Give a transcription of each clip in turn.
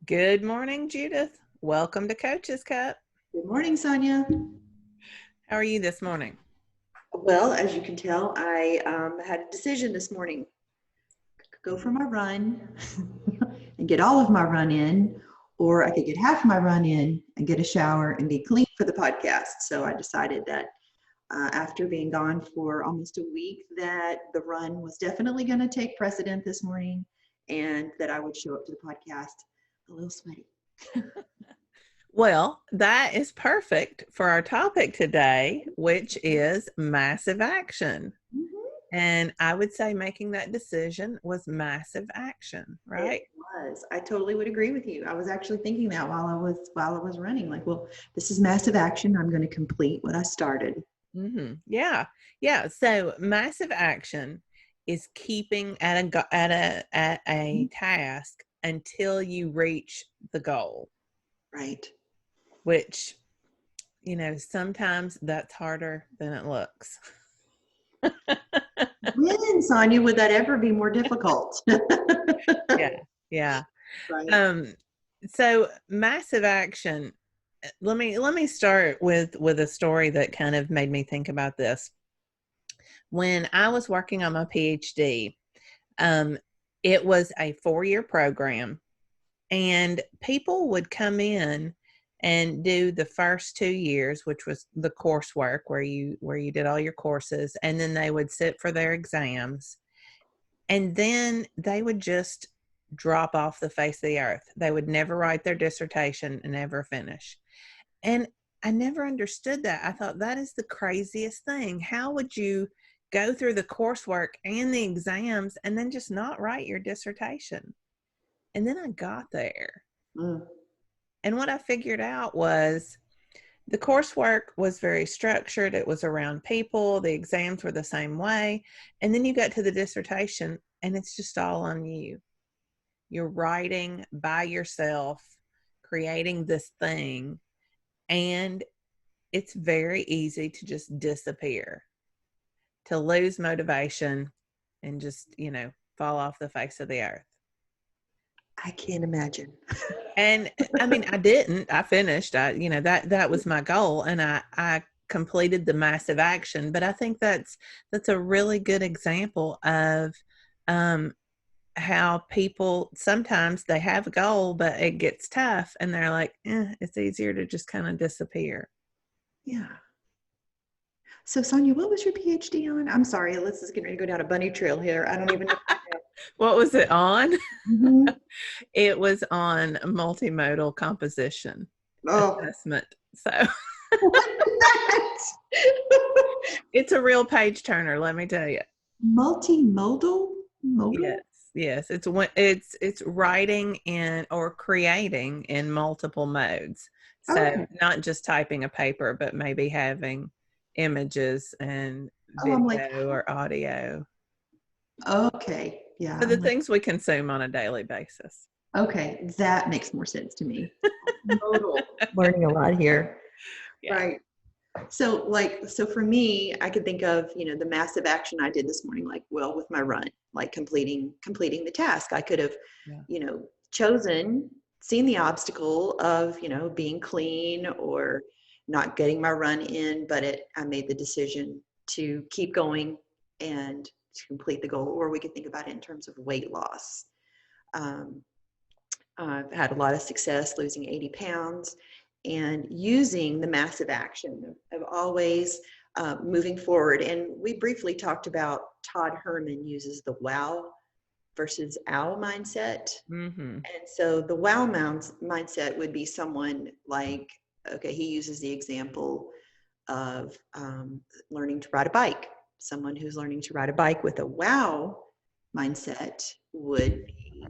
Good morning, Judith. Welcome to Coach's Cup. Good morning, Sonya. How are you this morning? Well, as you can tell, I had a decision this morning. Go for my run and get all of my run in, or I could get half my run in and get a shower and be clean for the podcast. So I decided that after being gone for almost a week, that the run was definitely going to take precedent this morning and that I would show up to the podcast a little sweaty. Well, that is perfect for our topic today, which is massive action. Mm-hmm. And I would say making that decision was massive action, right? It was. I totally would agree with you. I was actually thinking that while I was running, like, well, this is massive action. I'm going to complete what I started. Mm-hmm. Yeah. So massive action is keeping at a task until you reach the goal, Right. which sometimes that's harder than it looks. When, Sonya, would that ever be more difficult? Yeah. Right. So massive action. Let me start with a story that kind of made me think about this. When I was working on my PhD, it was a 4-year program, and people would come in and do the first 2 years, which was the coursework where you did all your courses, and then they would sit for their exams, and then they would just drop off the face of the earth. They would never write their dissertation and never finish. And I never understood that. I thought that is the craziest thing. How would you go through the coursework and the exams and then just not write your dissertation? And then I got there. Mm. And what I figured out was the coursework was very structured. It was around people. The exams were the same way. And then you got to the dissertation and it's just all on you. You're writing by yourself, creating this thing, and it's very easy to just disappear, to lose motivation and just, fall off the face of the earth. I can't imagine. And I mean, I didn't. I finished. That was my goal, and I completed the massive action. But I think that's a really good example of how people sometimes they have a goal, but it gets tough, and they're like, it's easier to just kind of disappear. Yeah. So, Sonya, what was your PhD on? I'm sorry, let's just get ready to go down a bunny trail here. I don't even know. What was it on? Mm-hmm. It was on multimodal composition assessment. So it's a real page turner, let me tell you. Multimodal? Modal? Yes. It's writing in or creating in multiple modes. So Okay. not just typing a paper, but maybe having images and I'm like, video or audio. okay. Yeah. For the things we consume on a daily basis. Okay, that makes more sense to me. Modal. Learning a lot here. Yeah. Right. So for me, I could think of, the massive action I did this morning, like, well, with my run, like completing the task. I could have, seen the obstacle of, being clean or not getting my run in, but I made the decision to keep going and to complete the goal. Or we could think about it in terms of weight loss. I've had a lot of success losing 80 pounds and using the massive action of always moving forward. And we briefly talked about Todd Herman uses the wow versus ow mindset. Mm-hmm. And so the wow mindset would be someone like, okay, he uses the example of learning to ride a bike. Someone who's learning to ride a bike with a wow mindset would be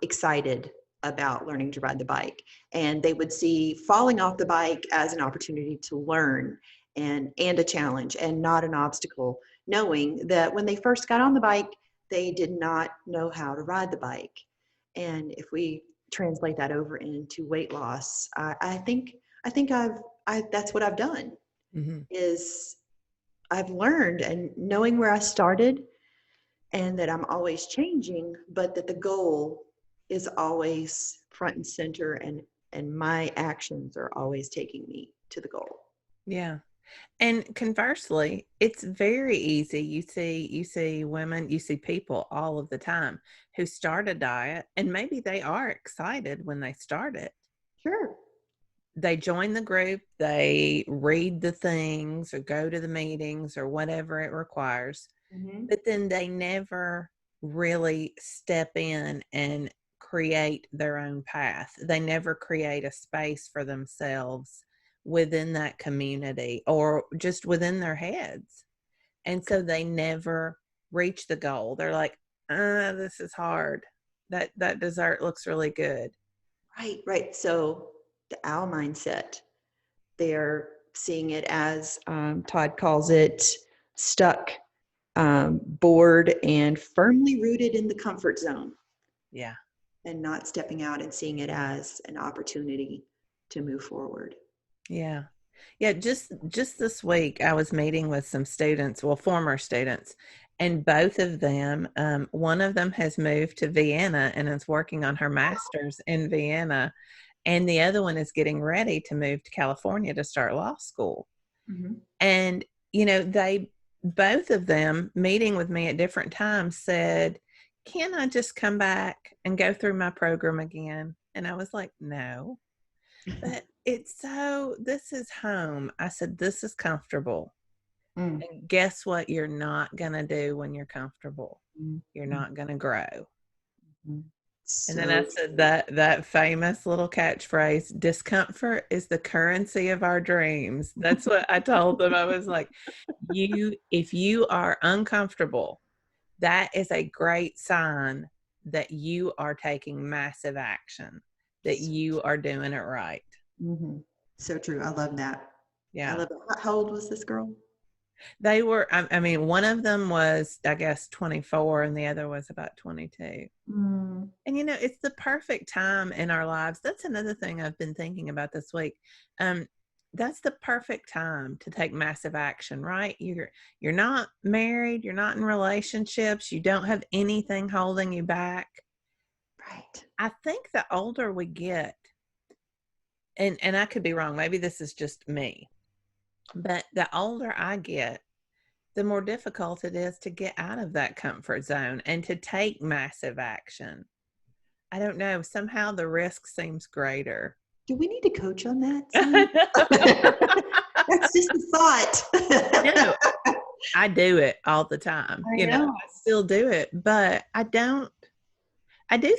excited about learning to ride the bike, and they would see falling off the bike as an opportunity to learn and a challenge and not an obstacle, knowing that when they first got on the bike they did not know how to ride the bike. And if we translate that over into weight loss, I think that's what I've done. Mm-hmm. Is I've learned and knowing where I started and that I'm always changing, but that the goal is always front and center, and my actions are always taking me to the goal. Yeah. And conversely, it's very easy. You see women, you see people all of the time who start a diet, and maybe they are excited when they start it. Sure. They join the group, they read the things or go to the meetings or whatever it requires, Mm-hmm. but then they never really step in and create their own path. They never create a space for themselves within that community or just within their heads. And so they never reach the goal. They're like, this is hard. That dessert looks really good. Right, right. So the owl mindset, they're seeing it as Todd calls it stuck, bored, and firmly rooted in the comfort zone, Yeah. and not stepping out and seeing it as an opportunity to move forward. Yeah. Yeah, just this week I was meeting with some students, well, former students, and both of them, one of them has moved to Vienna and is working on her master's in Vienna, and the other one is getting ready to move to California to start law school. Mm-hmm. And, they both of them meeting with me at different times said, "Can I just come back and go through my program again?" And I was like, "No." But this is home. I said, "This is comfortable." Mm. And guess what you're not going to do when you're comfortable? You're Mm-hmm. not going to grow. And then I So said true. that famous little catchphrase, discomfort is the currency of our dreams. That's what I told them. I was like, if you are uncomfortable, that is a great sign that you are taking massive action, that So, you are doing it right. mm-hmm. So true. I love that. I Yeah. love it. How old was this girl? They were, I mean, one of them was, I guess, 24 and the other was about 22. Mm. And it's the perfect time in our lives. That's another thing I've been thinking about this week. Um, that's the perfect time to take massive action, right? You're not married, you're not in relationships, you don't have anything holding you back. Right. I think the older we get, and I could be wrong, maybe this is just me, but the older I get, the more difficult it is to get out of that comfort zone and to take massive action. I don't know. Somehow the risk seems greater. Do we need to coach on that, Sonya? That's just a No, thought. I do it all the time. I know. I still do it, but I do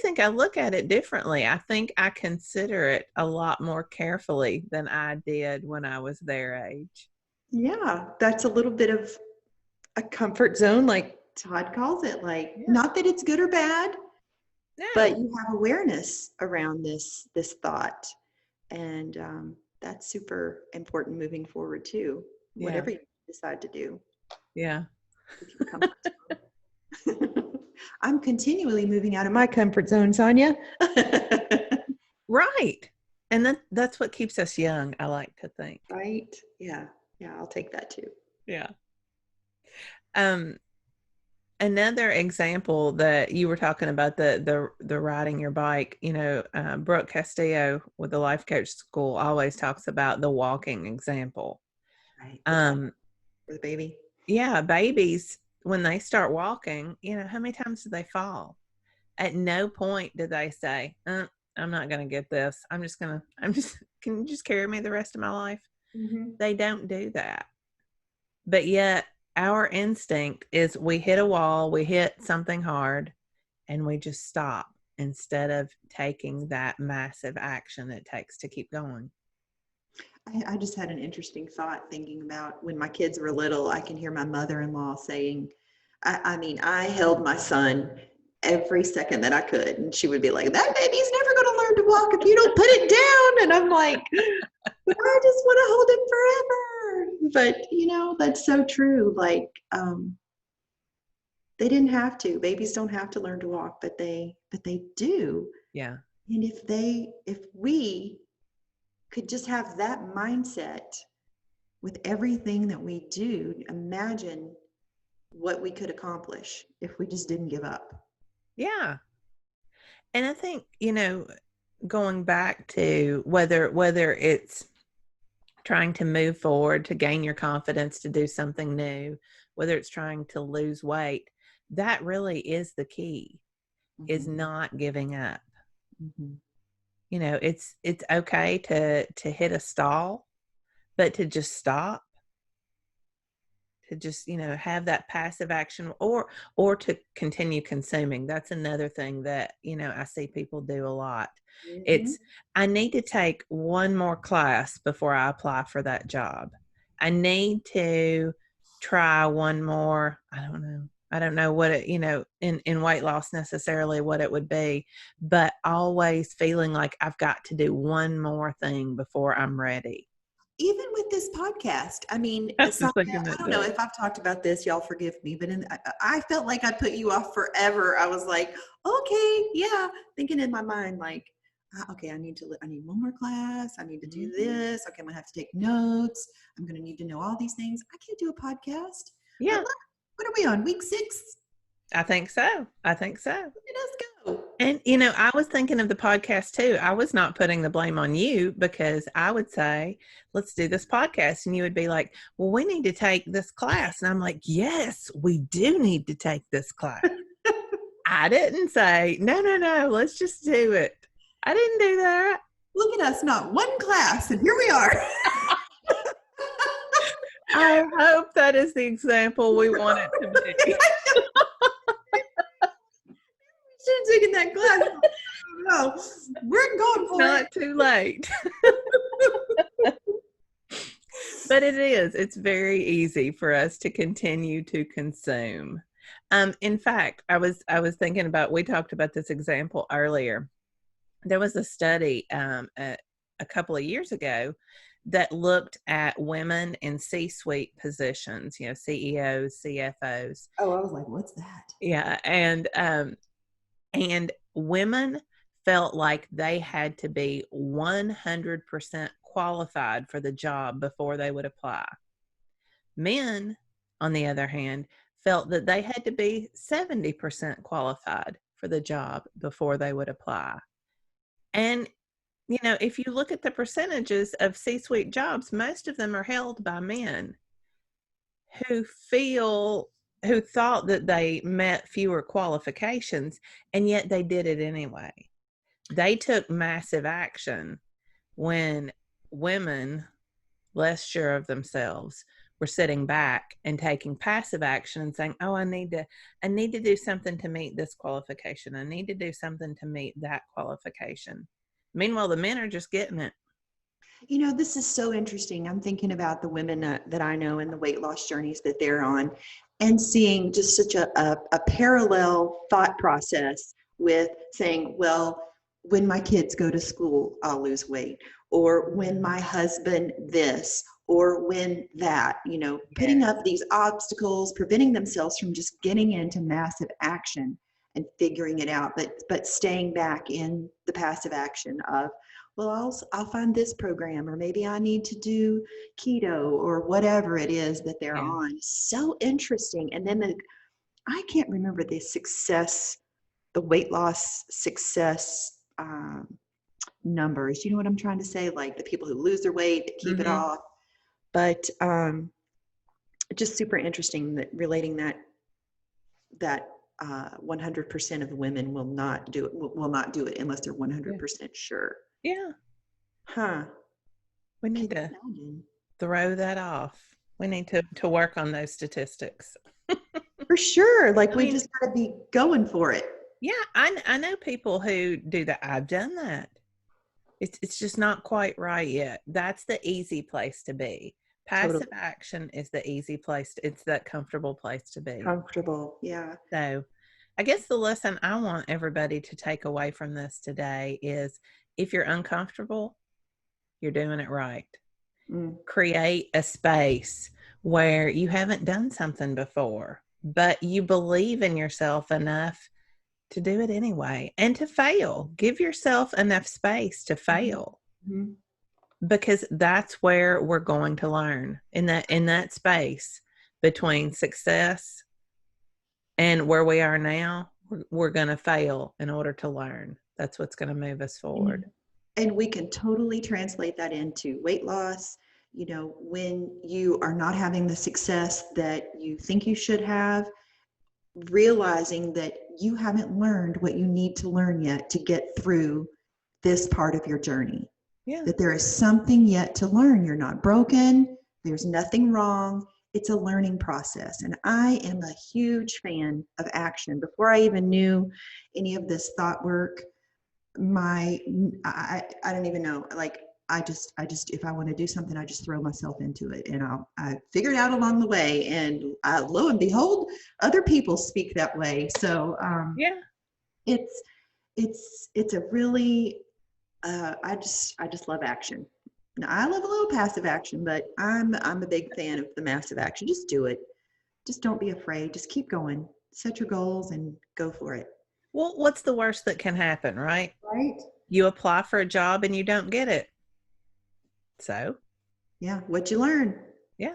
think I look at it differently. I think I consider it a lot more carefully than I did when I was their age. Yeah, that's a little bit of a comfort zone, like Todd calls it. Like, Yeah. not that it's good or bad, but No. you have awareness around this thought, and that's super important moving forward too. Yeah. Whatever you decide to do, Yeah. with your comfort zone. I'm continually moving out of my comfort zone, Sonya. Right. And that's what keeps us young, I like to think. Right? Yeah. Yeah, I'll take that too. Yeah. Um, Another example that you were talking about, the riding your bike, Brooke Castillo with the Life Coach School always talks about the walking example. Right. The toddler Um, or the baby. yeah, babies, when they start walking, how many times do they fall? At no point do they say, I'm not going to get this. Can you just carry me the rest of my life? Mm-hmm. They don't do that. But yet, our instinct is we hit a wall, we hit something hard, and we just stop instead of taking that massive action it takes to keep going. I just had an interesting thought thinking about when my kids were little. I can hear my mother-in-law saying, I mean, I held my son every second that I could. And she would be like, that baby's never going to learn to walk if you don't put it down. And I'm like, but I just want to hold him forever. But, that's so true. Like, they didn't have to. Babies don't have to learn to walk, but they do. Yeah. And if we could just have that mindset with everything that we do, imagine what we could accomplish if we just didn't give up. Yeah. And I think, going back to whether it's trying to move forward, to gain your confidence, to do something new, whether it's trying to lose weight, that really is the key, is not giving up. It's okay to hit a stall, but to just stop, to just, have that passive action, or to continue consuming. That's another thing that, I see people do a lot. It's, I need to take one more class before I apply for that job. I need to try one more, I don't know what it, in weight loss necessarily what it would be, but always feeling like I've got to do one more thing before I'm ready. Even with this podcast, I mean, Sonya, I don't know if I've talked about this, y'all forgive me, but I felt like I put you off forever. I was like, okay, yeah, thinking in my mind, like, okay, I need one more class. I need to do this. Okay, I'm gonna have to take notes. I'm gonna need to know all these things. I can't do a podcast. Yeah. What are we on, week 6? I think so. Look at us go. And, I was thinking of the podcast too. I was not putting the blame on you, because I would say, let's do this podcast. And you would be like, well, we need to take this class. And I'm like, yes, we do need to take this class. I didn't say, no, let's just do it. I didn't do that. Look at us, not one class. And here we are. I hope that is the example we want it to be. Should have taken that class. No, we're going for Not too late. But it's very easy for us to continue to consume. In fact, I was thinking about, we talked about this example earlier. There was a study a couple of years ago that looked at women in C-suite positions, CEOs, CFOs. Oh, I was like, what's that? Yeah. And women felt like they had to be 100% qualified for the job before they would apply. Men, on the other hand, felt that they had to be 70% qualified for the job before they would apply. And, if you look at the percentages of C-suite jobs, most of them are held by men who thought that they met fewer qualifications, and yet they did it anyway. They took massive action when women, less sure of themselves, were sitting back and taking passive action and saying, oh, I need to do something to meet this qualification. I need to do something to meet that qualification. Meanwhile, the men are just getting it. This is so interesting. I'm thinking about the women that I know and the weight loss journeys that they're on, and seeing just such a parallel thought process with saying, well, when my kids go to school, I'll lose weight, or when my husband this, or when that, putting up these obstacles, preventing themselves from just getting into massive action and figuring it out, but staying back in the passive action of, well, I'll find this program, or maybe I need to do keto, or whatever it is that they're on. So interesting. And then I can't remember the weight loss success numbers. You know what I'm trying to say? Like the people who lose their weight, that keep it off. But just super interesting that relating that 100% of the women will not do it unless they're 100% sure. Yeah. Huh. We need to throw that off. We need to work on those statistics. For sure. Like we just got to be going for it. Yeah. I know people who do that. I've done that. It's just not quite right yet. That's the easy place to be. Passive action is the easy place. It's that comfortable place to be. Comfortable. Yeah. So I guess the lesson I want everybody to take away from this today is, if you're uncomfortable, you're doing it right. Create a space where you haven't done something before, but you believe in yourself enough to do it anyway, and to fail. Give yourself enough space to fail, because that's where we're going to learn, in that space between success and where we are now. we're going to fail in order to learn. That's what's going to move us forward. And we can totally translate that into weight loss. You know, when you are not having the success that you think you should have, realizing that you haven't learned what you need to learn yet to get through this part of your journey. Yeah. That there is something yet to learn. You're not broken. There's nothing wrong. It's a learning process. And I am a huge fan of action. Before I even knew any of this thought work, I don't even know. Like, I just, if I want to do something, I just throw myself into it, and I figure it out along the way. And lo and behold, other people speak that way. So, Yeah. It's a really, I just love action. Now, I love a little passive action, but I'm a big fan of the massive action. Just do it. Just don't be afraid. Just keep going. Set your goals and go for it. Well, what's the worst that can happen, right? Right? You apply for a job and you don't get it. So, Yeah. What'd you learn? yeah.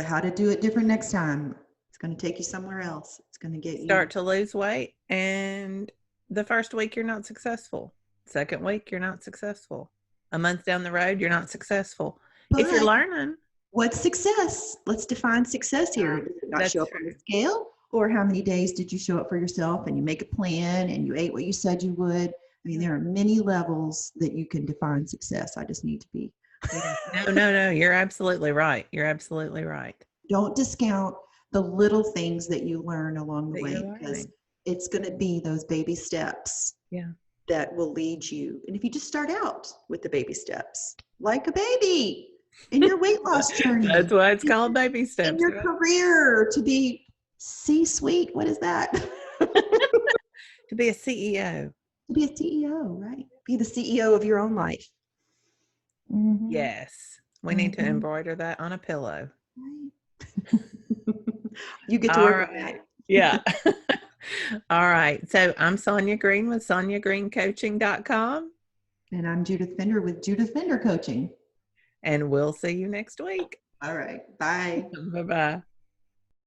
How to do it different next time. It's going to take you somewhere else. It's going to get Start to lose weight, and the first week you're not successful. Second week you're not successful. A month down the road you're not successful. If you're learning. What's success? Let's define success here. Does it not show up on the scale? Or how many days did you show up for yourself and you make a plan and you ate what you said you would? I mean, there are many levels that you can define success. I just need to be. No. You're absolutely right. You're absolutely right. Don't discount the little things that you learn along the way, because it's going to be those baby steps that will lead you. And if you just start out with the baby steps, like a baby in your weight loss journey. That's why it's called baby steps. In your career, to be C-suite. What is that? To be a CEO. To be a CEO, right? Be the CEO of your own life. Mm-hmm. Yes. We need to embroider that on a pillow. Right. You get to work on that. Yeah. All right. So I'm Sonya Green with SonyaGreenCoaching.com. And I'm Judith Fender with Judith Fender Coaching. And we'll see you next week. All right. Bye. Bye-bye.